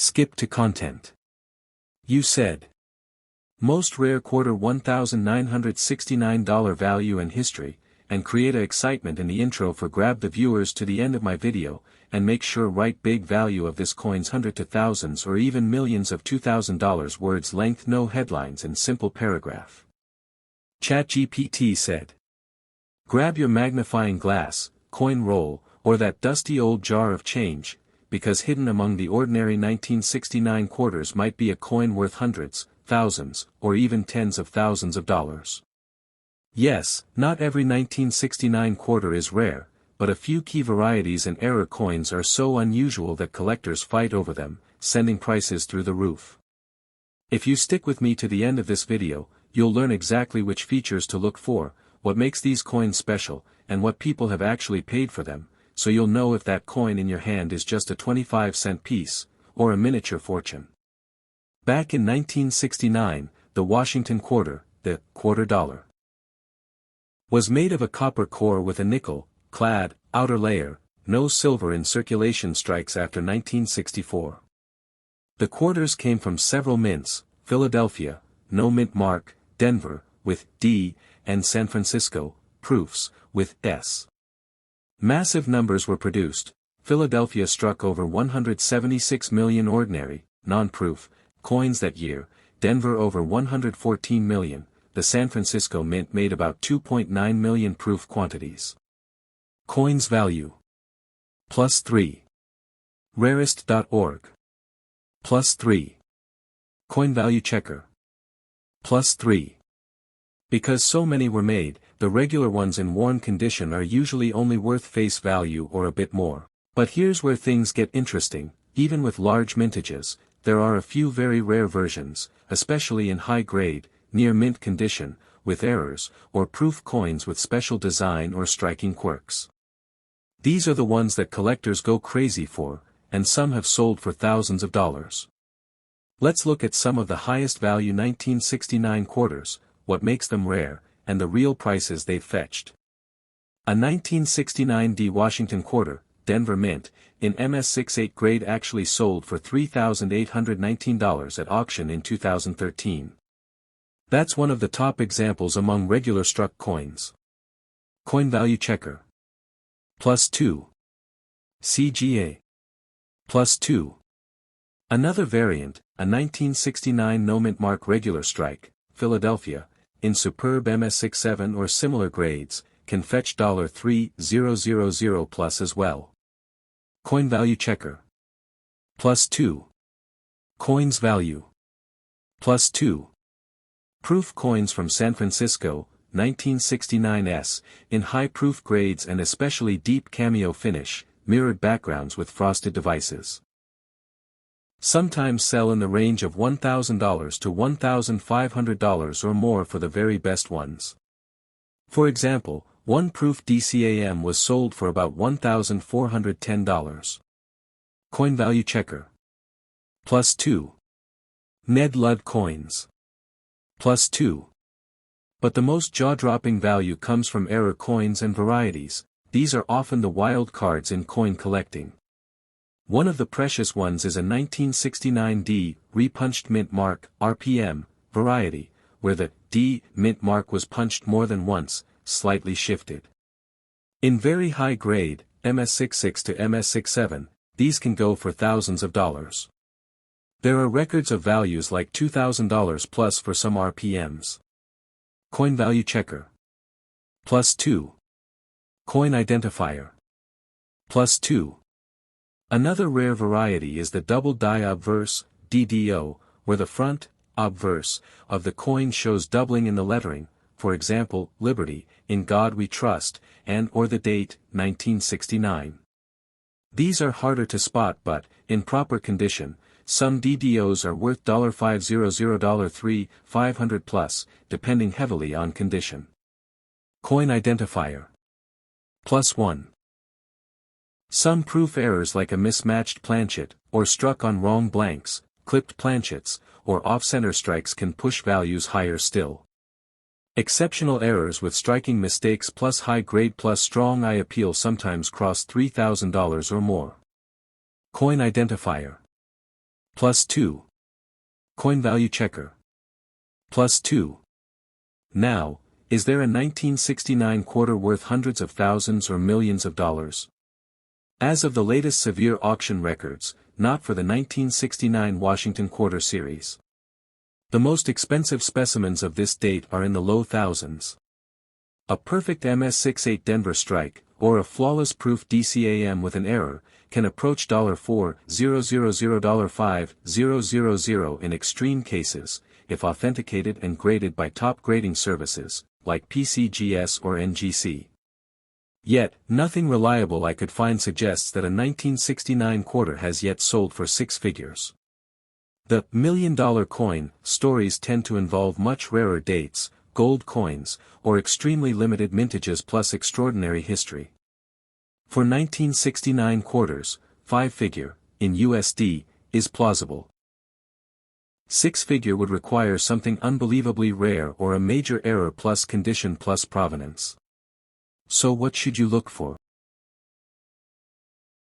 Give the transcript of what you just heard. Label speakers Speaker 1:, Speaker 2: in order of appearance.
Speaker 1: Skip to content. You said. Most rare quarter $1,969 value and history, and create a excitement in the intro for grab the viewers to the end of my video, and make sure write big value of this coin's hundred to thousands or even millions of $2,000 words length, no headlines and simple paragraph. ChatGPT said. Grab your magnifying glass, coin roll, or that dusty old jar of change, because hidden among the ordinary 1969 quarters might be a coin worth hundreds, thousands, or even tens of thousands of dollars. Yes, not every 1969 quarter is rare, but a few key varieties and error coins are so unusual that collectors fight over them, sending prices through the roof. If you stick with me to the end of this video, you'll learn exactly which features to look for, what makes these coins special, and what people have actually paid for them, so you'll know if that coin in your hand is just a 25-cent piece, or a miniature fortune. Back in 1969, the Washington quarter, the quarter dollar, was made of a copper core with a nickel-clad outer layer, no silver in circulation strikes after 1964. The quarters came from several mints, Philadelphia, no mint mark, Denver, with D, and San Francisco, proofs, with S. Massive numbers were produced. Philadelphia struck over 176 million ordinary, non-proof, coins that year, Denver over 114 million, the San Francisco Mint made about 2.9 million proof quantities. Coins value. +3. Rarest.org. +3. Coin value checker. +3. Because so many were made, the regular ones in worn condition are usually only worth face value or a bit more. But here's where things get interesting. Even with large mintages, there are a few very rare versions, especially in high grade, near mint condition, with errors, or proof coins with special design or striking quirks. These are the ones that collectors go crazy for, and some have sold for thousands of dollars. Let's look at some of the highest value 1969 quarters, what makes them rare, and the real prices they've fetched. A 1969 D Washington quarter, Denver Mint, in MS68 grade actually sold for $3,819 at auction in 2013. That's one of the top examples among regular struck coins. Coin value checker. +2. CGA. +2. Another variant, a 1969 no mint mark regular strike, Philadelphia, in superb MS67 or similar grades, can fetch $3,000 plus as well. Coin value checker. +2. Coins value. +2. Proof coins from San Francisco, 1969s, in high proof grades and especially deep cameo finish, mirrored backgrounds with frosted devices. Sometimes sell in the range of $1,000 to $1,500 or more for the very best ones. For example, one proof DCAM was sold for about $1,410. Coin value checker. +2. Ned Ludd coins. +2. But the most jaw-dropping value comes from error coins and varieties. These are often the wild cards in coin collecting. One of the precious ones is a 1969 D, repunched mint mark, RPM, variety, where the D mint mark was punched more than once, slightly shifted. In very high grade, MS66 to MS67, these can go for thousands of dollars. There are records of values like $2,000 plus for some RPMs. Coin value checker. +2. Coin identifier. +2. Another rare variety is the double die obverse, DDO, where the front, obverse, of the coin shows doubling in the lettering, for example, Liberty, In God We Trust, and or the date, 1969. These are harder to spot but, in proper condition, some DDOs are worth $500, $3,500 plus, depending heavily on condition. Coin identifier. +1. Some proof errors like a mismatched planchet, or struck on wrong blanks, clipped planchets, or off-center strikes can push values higher still. Exceptional errors with striking mistakes plus high grade plus strong eye appeal sometimes cross $3,000 or more. Coin identifier. Plus 2. Coin value checker. Plus 2. Now, is there a 1969 quarter worth hundreds of thousands or millions of dollars? As of the latest severe auction records, not for the 1969 Washington quarter series. The most expensive specimens of this date are in the low thousands. A perfect MS-68 Denver strike, or a flawless proof DCAM with an error, can approach $4,000, $5,000 in extreme cases, if authenticated and graded by top grading services, like PCGS or NGC. Yet, nothing reliable I could find suggests that a 1969 quarter has yet sold for six figures. The $1 million coin stories tend to involve much rarer dates, gold coins, or extremely limited mintages plus extraordinary history. For 1969 quarters, 5-figure, in USD, is plausible. 6-figure would require something unbelievably rare or a major error plus condition plus provenance. So what should you look for?